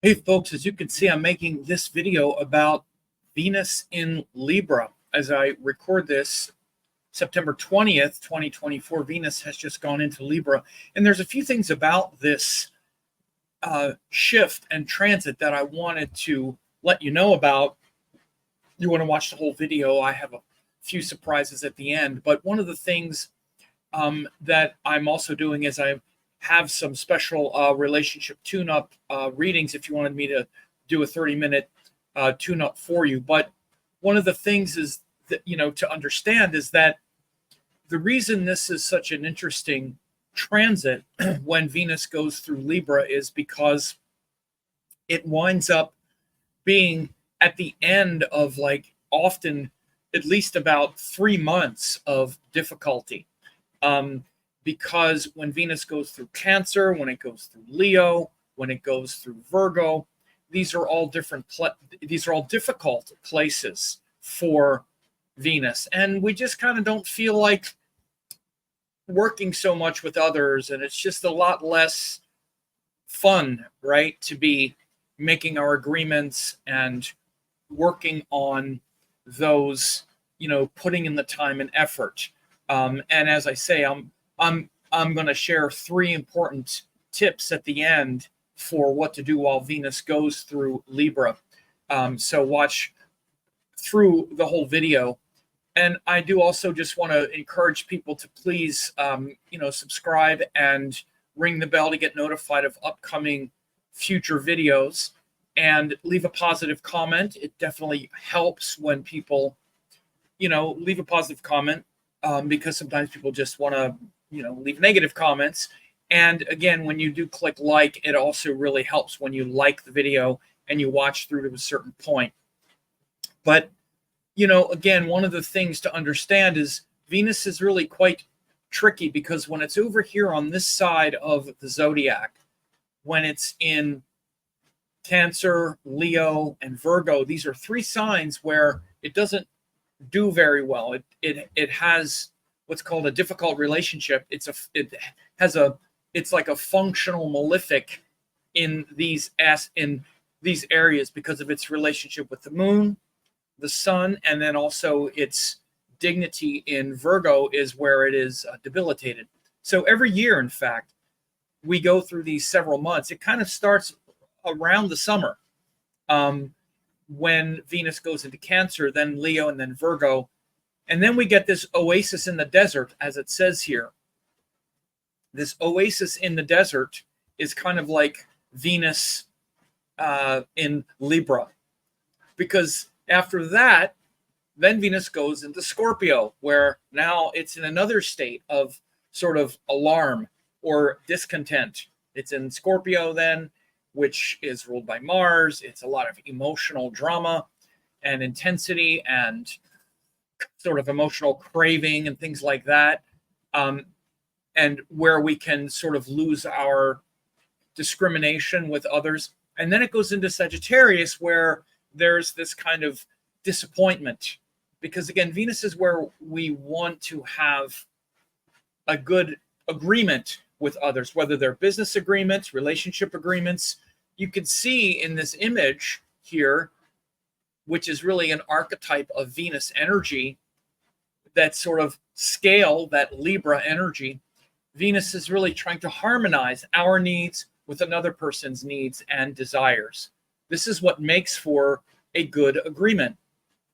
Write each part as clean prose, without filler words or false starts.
Hey folks, as you can see, I'm making this video about Venus in Libra. As I record this, September 20th, 2024, Venus has just gone into Libra. And there's a few things about this shift and transit that I wanted to let you know about. You want to watch the whole video. I have a few surprises at the end. But one of the things that I'm also doing is I have some special relationship tune-up readings if you wanted me to do a 30-minute tune-up for you. But one of the things is that, to understand is that the reason this is such an interesting transit when Venus goes through Libra is because it winds up being at the end of often at least about 3 months of difficulty. Because when Venus goes through Cancer, when it goes through Leo, when it goes through Virgo, these are all difficult places for Venus, and we just kind of don't feel like working so much with others, and it's just a lot less fun, right, to be making our agreements and working on those, putting in the time and effort. And as I say, I'm going to share 3 important tips at the end for what to do while Venus goes through Libra. So watch through the whole video. And I do also just want to encourage people to please, subscribe and ring the bell to get notified of upcoming future videos, and leave a positive comment. It definitely helps when people, leave a positive comment, because sometimes people just want to, leave negative comments. And again, when you do click like, it also really helps when you like the video and you watch through to a certain point. But, again, one of the things to understand is Venus is really quite tricky, because when it's over here on this side of the zodiac, when it's in Cancer, Leo, and Virgo, these are 3 signs where it doesn't do very well. It has what's called a difficult relationship. It's like a functional malefic in these areas because of its relationship with the moon, the sun, and then also its dignity in Virgo is where it is debilitated. So every year, in fact, we go through these several months. It kind of starts around the summer, when Venus goes into Cancer, then Leo, and then Virgo. And then we get this oasis in the desert, as it says here. This oasis in the desert is kind of like Venus in Libra, because after that, then Venus goes into Scorpio, where now it's in another state of sort of alarm or discontent. It's in Scorpio then, which is ruled by Mars. It's a lot of emotional drama and intensity and sort of emotional craving and things like that, and where we can sort of lose our discrimination with others. And then it goes into Sagittarius, where there's this kind of disappointment, because again, Venus is where we want to have a good agreement with others, whether they're business agreements, relationship agreements. You can see in this image here, which is really an archetype of Venus energy, that sort of scale, that Libra energy. Venus is really trying to harmonize our needs with another person's needs and desires. This is what makes for a good agreement,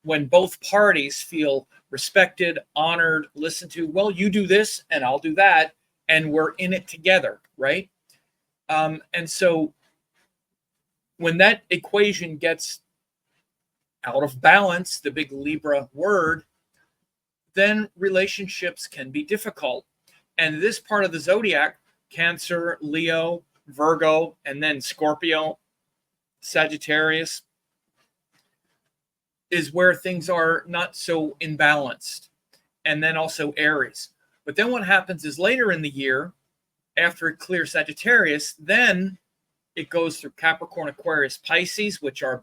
when both parties feel respected, honored, listened to. Well, you do this and I'll do that, and we're in it together, right? And so when that equation gets out of balance, the big Libra word, then relationships can be difficult. And this part of the zodiac, Cancer, Leo, Virgo, and then Scorpio, Sagittarius, is where things are not so imbalanced. And then also Aries. But then what happens is later in the year, after it clears Sagittarius, then it goes through Capricorn, Aquarius, Pisces, which are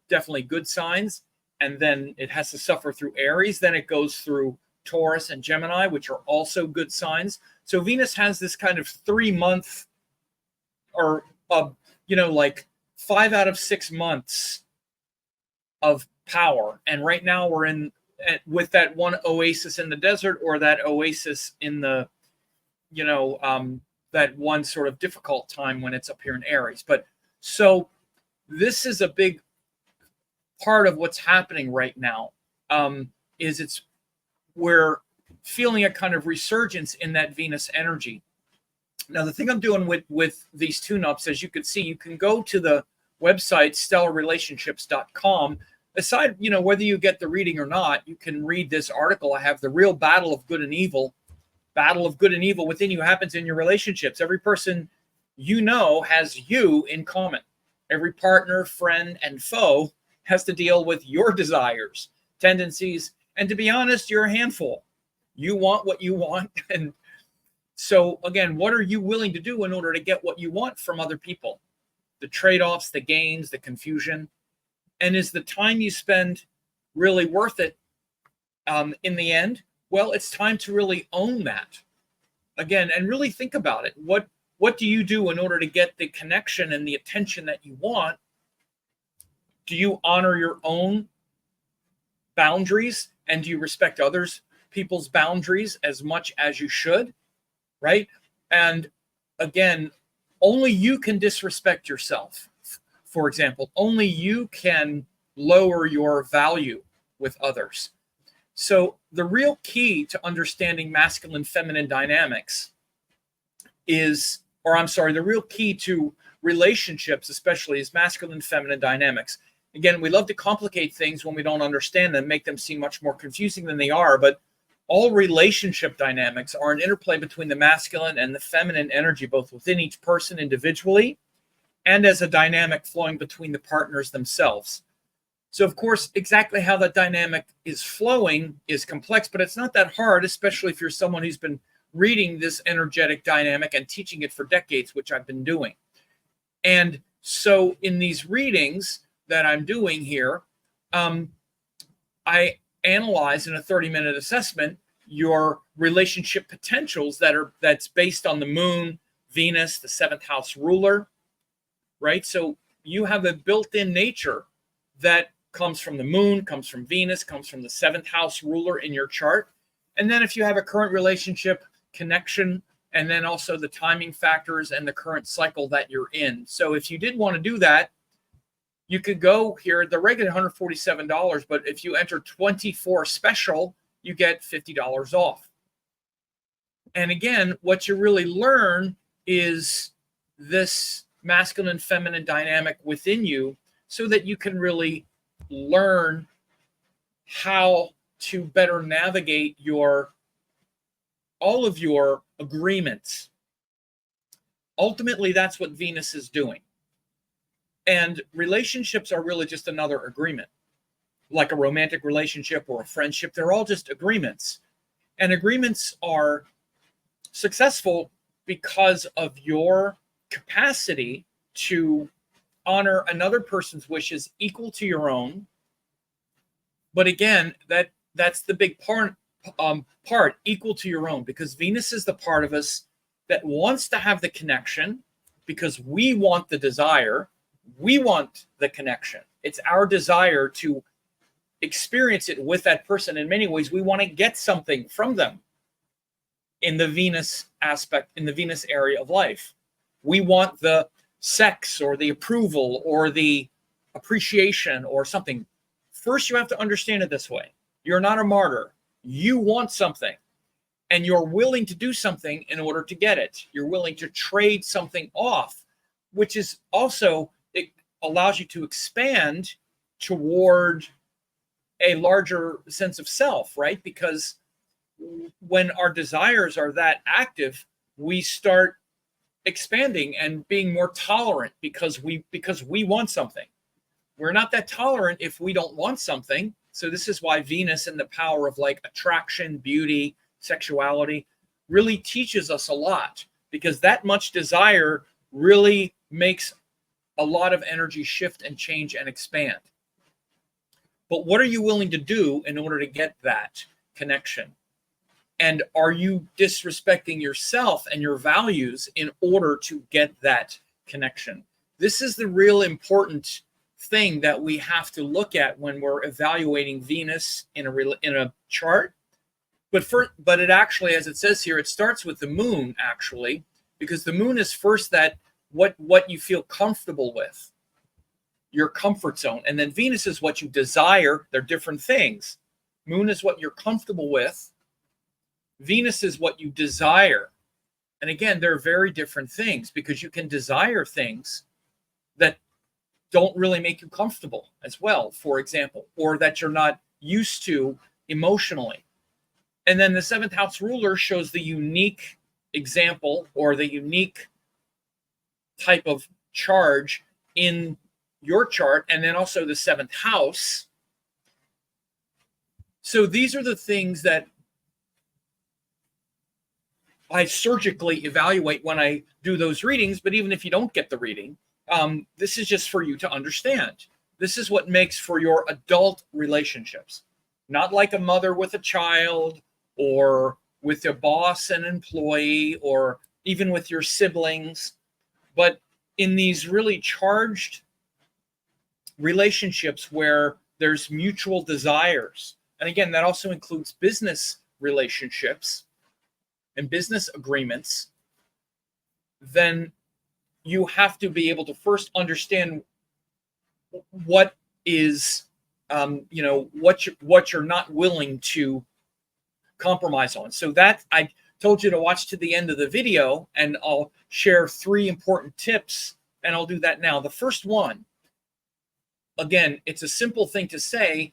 definitely good signs. And then it has to suffer through Aries. Then it goes through Taurus and Gemini, which are also good signs. So Venus has this kind of 3-month or, 5 out of 6 months of power. And right now we're in with that one oasis in the desert, or that oasis in the, that one sort of difficult time when it's up here in Aries. But so this is a big part of what's happening right now. Is we're feeling a kind of resurgence in that Venus energy. Now, the thing I'm doing with these tune-ups, as you can see, you can go to the website stellarrelationships.com. Aside, whether you get the reading or not, you can read this article. I have the real battle of good and evil. Battle of good and evil within you happens in your relationships. Every person has you in common. Every partner, friend, and foe has to deal with your desires, tendencies, and to be honest, you're a handful. You want what you want. And so again, what are you willing to do in order to get what you want from other people? The trade-offs, the gains, the confusion. And is the time you spend really worth it in the end? Well, it's time to really own that again and really think about it. What do you do in order to get the connection and the attention that you want? Do you honor your own boundaries, and do you respect people's boundaries as much as you should? Right? And again, only you can disrespect yourself. For example, only you can lower your value with others. So the real key to understanding masculine feminine dynamics the real key to relationships especially is masculine feminine dynamics. Again, we love to complicate things when we don't understand them, make them seem much more confusing than they are, but all relationship dynamics are an interplay between the masculine and the feminine energy, both within each person individually and as a dynamic flowing between the partners themselves. So, of course, exactly how that dynamic is flowing is complex, but it's not that hard, especially if you're someone who's been reading this energetic dynamic and teaching it for decades, which I've been doing. And so in these readings that I'm doing here, I analyze in a 30-minute assessment your relationship potentials that's based on the moon, Venus, the 7th house ruler, right? So you have a built-in nature that comes from the moon, comes from Venus, comes from the 7th house ruler in your chart. And then if you have a current relationship connection, and then also the timing factors and the current cycle that you're in. So if you did want to do that, you could go here, the regular $147, but if you enter 24 special, you get $50 off. And again, what you really learn is this masculine feminine dynamic within you, so that you can really learn how to better navigate all of your agreements. Ultimately, that's what Venus is doing. And relationships are really just another agreement, like a romantic relationship or a friendship. They're all just agreements. And agreements are successful because of your capacity to honor another person's wishes equal to your own. But again, that's the big part equal to your own, because Venus is the part of us that wants to have the connection, because we want the desire, we want the connection. It's our desire to experience it with that person. In many ways, we want to get something from them in the Venus aspect, in the Venus area of life. We want the sex or the approval or the appreciation or something. First, you have to understand it this way. You're not a martyr. You want something, and you're willing to do something in order to get it. You're willing to trade something off, which is also, it allows you to expand toward a larger sense of self, right? Because when our desires are that active, we start expanding and being more tolerant because we want something. We're not that tolerant if we don't want something. So this is why Venus and the power of like attraction, beauty, sexuality really teaches us a lot, because that much desire really makes a lot of energy shift and change and expand. But what are you willing to do in order to get that connection? And are you disrespecting yourself and your values in order to get that connection? This is the real important thing that we have to look at when we're evaluating Venus in a chart. But it actually, as it says here, it starts with the moon, actually, because the moon is first that what you feel comfortable with, your comfort zone. And then Venus is what you desire. They're different things. Moon is what you're comfortable with. Venus is what you desire. And again, they're very different things, because you can desire things that don't really make you comfortable as well, for example, or that you're not used to emotionally. And then the seventh house ruler shows the unique example or the unique type of charge in your chart, and then also the seventh house. So these are the things that I surgically evaluate when I do those readings. But even if you don't get the reading, this is just for you to understand. This is what makes for your adult relationships, not like a mother with a child, or with your boss and employee, or even with your siblings, but in these really charged relationships where there's mutual desires. And again, that also includes business relationships and business agreements. Then you have to be able to first understand what is, what you're not willing to compromise on. So that I told you to watch to the end of the video, and I'll share 3 important tips, and I'll do that now. The first one, again, it's a simple thing to say,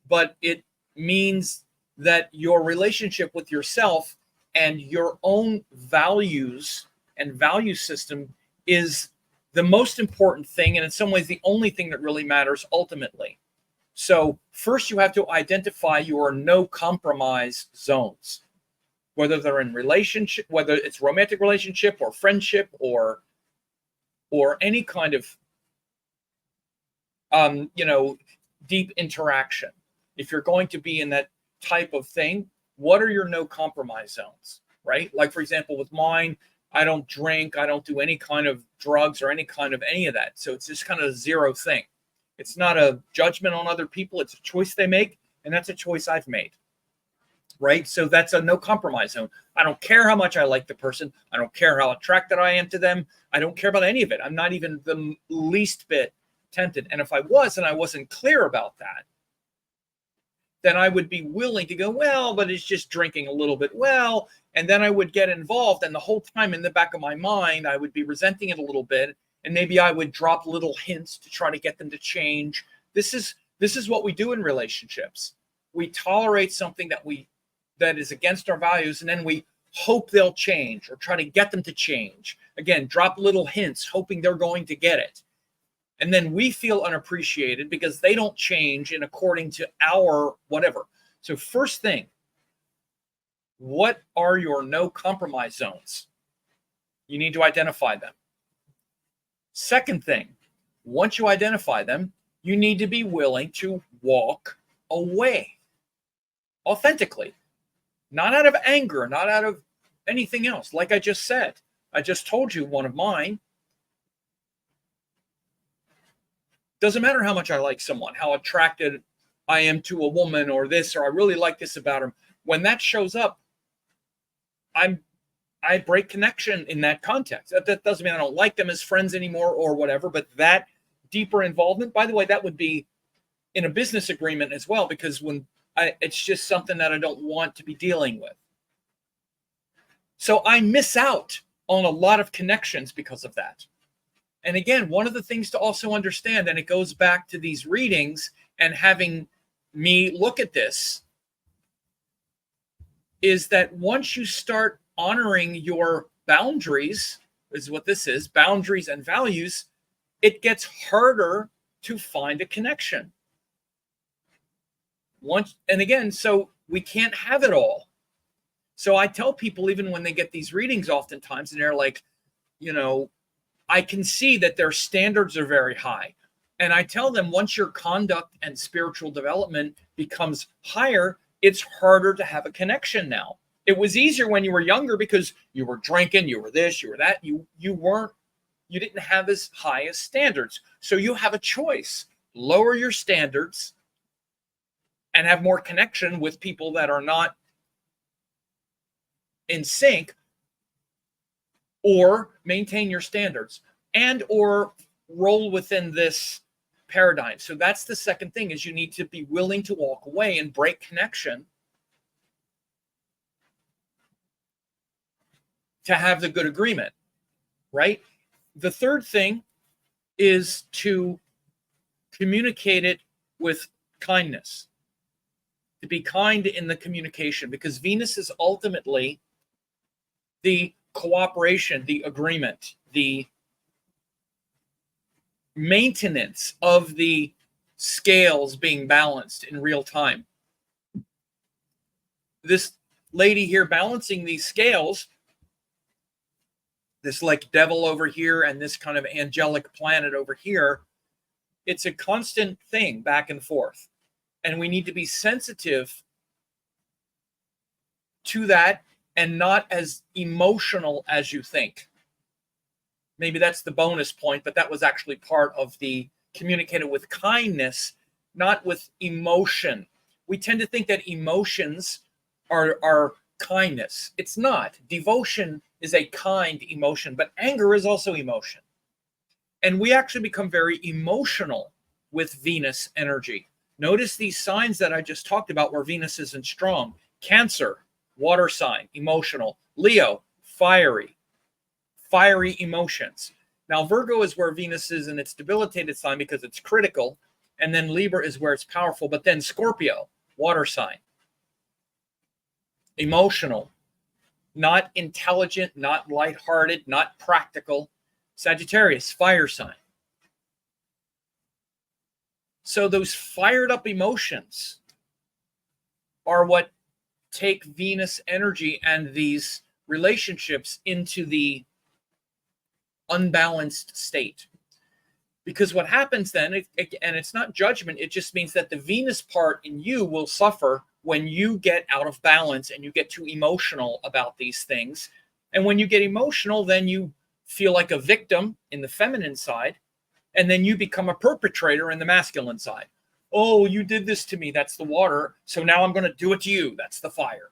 but it means that your relationship with yourself and your own values and value system is the most important thing, and in some ways the only thing that really matters ultimately. So first you have to identify your no compromise zones, whether they're in relationship, whether it's romantic relationship or friendship or any kind of deep interaction. If you're going to be in that type of thing, what are your no compromise zones, right? Like, for example, with mine, I don't drink, I don't do any kind of drugs or any of that. So it's just kind of a zero thing. It's not a judgment on other people. It's a choice they make, and that's a choice I've made, right? So that's a no compromise zone. I don't care how much I like the person. I don't care how attracted I am to them. I don't care about any of it. I'm not even the least bit tempted. And if I was, and I wasn't clear about that, then I would be willing to go, well, but it's just drinking a little bit. Well, and then I would get involved. And the whole time in the back of my mind, I would be resenting it a little bit. And maybe I would drop little hints to try to get them to change. This is what we do in relationships. We tolerate something that is against our values, and then we hope they'll change or try to get them to change. Again, drop little hints, hoping they're going to get it. And then we feel unappreciated because they don't change in according to our whatever. So first thing, what are your no compromise zones? You need to identify them. Second thing, once you identify them, you need to be willing to walk away authentically, not out of anger, not out of anything else. Like I just said, I just told you one of mine. Doesn't matter how much I like someone, how attracted I am to a woman or this, or I really like this about him. When that shows up, I break connection in that context. That doesn't mean I don't like them as friends anymore or whatever, but that deeper involvement, by the way, that would be in a business agreement as well, because it's just something that I don't want to be dealing with. So I miss out on a lot of connections because of that. And again, one of the things to also understand, and it goes back to these readings and having me look at this, is that once you start honoring your boundaries, is what this is, boundaries and values, it gets harder to find a connection. And again, so we can't have it all. So I tell people, even when they get these readings oftentimes, and they're like, I can see that their standards are very high. And I tell them, once your conduct and spiritual development becomes higher, it's harder to have a connection now. It was easier when you were younger because you were drinking, you were this, you were that. You you didn't have as high as standards. So you have a choice. Lower your standards and have more connection with people that are not in sync, or maintain your standards and or roll within this paradigm. So that's the second thing, is you need to be willing to walk away and break connection to have the good agreement, right? The third thing is to communicate it with kindness, to be kind in the communication, because Venus is ultimately the cooperation, the agreement, the maintenance of the scales being balanced in real time. This lady here balancing these scales, this like devil over here and this kind of angelic planet over here, it's a constant thing back and forth. And we need to be sensitive to that and not as emotional as you think. Maybe that's the bonus point, but that was actually part of the communicated with kindness, not with emotion. We tend to think that emotions are kindness. It's not. Devotion is a kind emotion, but anger is also emotion. And we actually become very emotional with Venus energy. Notice these signs that I just talked about where Venus isn't strong. Cancer, water sign, emotional. Leo, fiery emotions. Now, Virgo is where Venus is in its debilitated sign because it's critical. And then Libra is where it's powerful. But then Scorpio, water sign, emotional, not intelligent, not lighthearted, not practical. Sagittarius, fire sign. So those fired up emotions are what take Venus energy and these relationships into the unbalanced state. Because what happens then, and it's not judgment, it just means that the Venus part in you will suffer when you get out of balance and you get too emotional about these things. And when you get emotional, then you feel like a victim in the feminine side, and then you become a perpetrator in the masculine side. Oh, you did this to me. That's the water. So now I'm going to do it to you. That's the fire.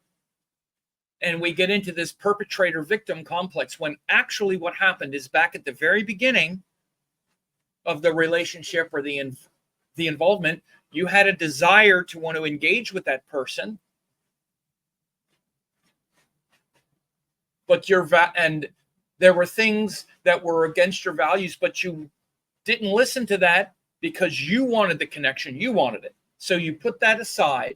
And we get into this perpetrator victim complex when actually what happened is back at the very beginning of the relationship or the involvement, you had a desire to want to engage with that person, but and there were things that were against your values, but you didn't listen to that because you wanted the connection, you wanted it. So you put that aside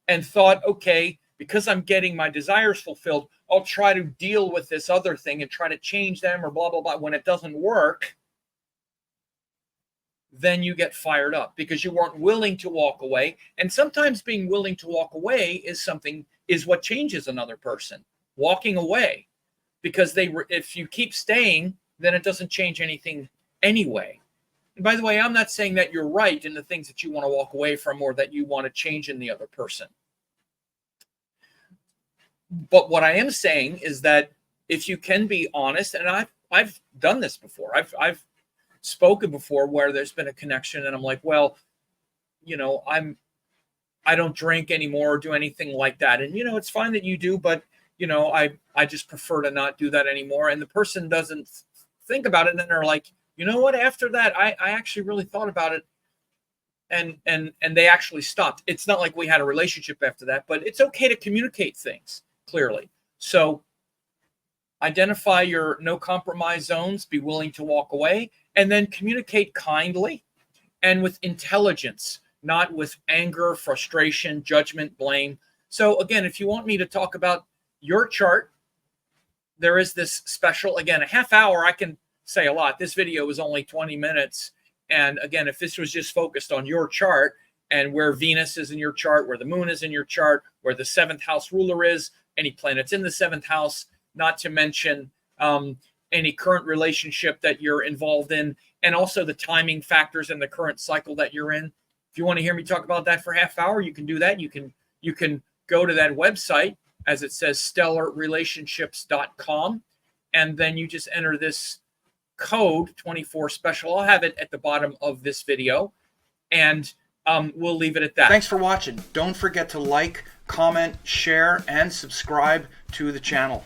and thought, okay, because I'm getting my desires fulfilled, I'll try to deal with this other thing and try to change them or blah, blah, blah. When it doesn't work, then you get fired up because you weren't willing to walk away. And sometimes being willing to walk away is what changes another person. Walking away, because if you keep staying, then it doesn't change anything anyway. And by the way, I'm not saying that you're right in the things that you want to walk away from or that you want to change in the other person. But what I am saying is that if you can be honest, and I've done this before. I've spoken before where there's been a connection and I'm like, well, I don't drink anymore or do anything like that. And, it's fine that you do, but, I just prefer to not do that anymore. And the person doesn't think about it. And then they're like, you know what, after that, I actually really thought about it. And they actually stopped. It's not like we had a relationship after that, but it's okay to communicate things clearly. So identify your no compromise zones, be willing to walk away, and then communicate kindly and with intelligence, not with anger, frustration, judgment, blame. So again, if you want me to talk about your chart, there is this special, again, a half hour. I can say a lot. This video is only 20 minutes. And again, if this was just focused on your chart and where Venus is in your chart, where the moon is in your chart, where the seventh house ruler is, any planets in the seventh house, not to mention any current relationship that you're involved in, and also the timing factors in the current cycle that you're in. If you want to hear me talk about that for a half hour, you can do that. You can go to that website, as it says, stellarrelationships.com, and then you just enter this code 24 special. I'll have it at the bottom of this video, and we'll leave it at that. Thanks for watching. Don't forget to like, comment, share, and subscribe to the channel.